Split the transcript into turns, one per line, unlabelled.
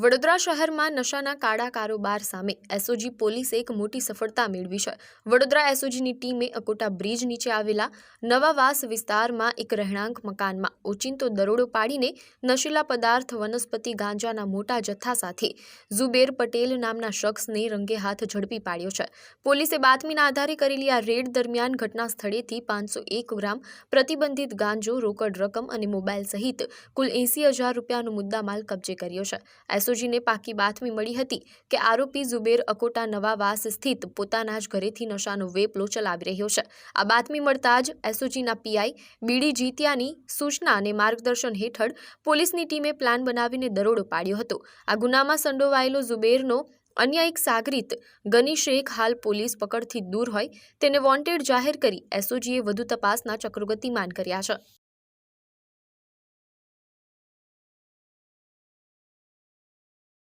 વડોદરા શહેરમાં નશાના કાળા કારોબાર સામે એસઓજી પોલીસે એક મોટી સફળતા મેળવી છે। વડોદરા એસઓજીની ટીમે અકોટા બ્રિજ નીચે આવેલા નવાવાસ વિસ્તારમાં એક રહેણાંક મકાનમાં ઓચિંતો દરોડો પાડીને નશીલા પદાર્થ વનસ્પતિ ગાંજાના મોટા જથ્થા સાથે ઝુબેર પટેલ નામના શખ્સને રંગે હાથ ઝડપી પાડ્યો છે। પોલીસે બાતમીના આધારે કરેલી આ રેડ દરમિયાન ઘટના સ્થળેથી 501 ગ્રામ પ્રતિબંધિત ગાંજો, રોકડ રકમ અને મોબાઈલ સહિત કુલ 80,000 રૂપિયાનો મુદ્દામાલ કબજે કર્યો છે। એસઓજીને પાકી બાતમી મળી હતી કે આરોપી ઝુબેર અકોટા નવાવાસ સ્થિત પોતાના જ ઘરેથી નશાનો વેપલો ચલાવી રહ્યો છે। આ બાતમી મળતા જ એસઓજીના પીઆઈ બીડી જીતિયાની સૂચના અને માર્ગદર્શન હેઠળ પોલીસની ટીમે પ્લાન બનાવીને દરોડો પાડ્યો હતો। આ ગુનામાં સંડોવાયેલો ઝુબેરનો અન્ય એક સાગરીત ગની શેખ હાલ પોલીસ પકડથી દૂર હોય તેને વોન્ટેડ જાહેર કરી એસઓજીએ વધુ તપાસના ચક્રો ગતિમાન કર્યા છે।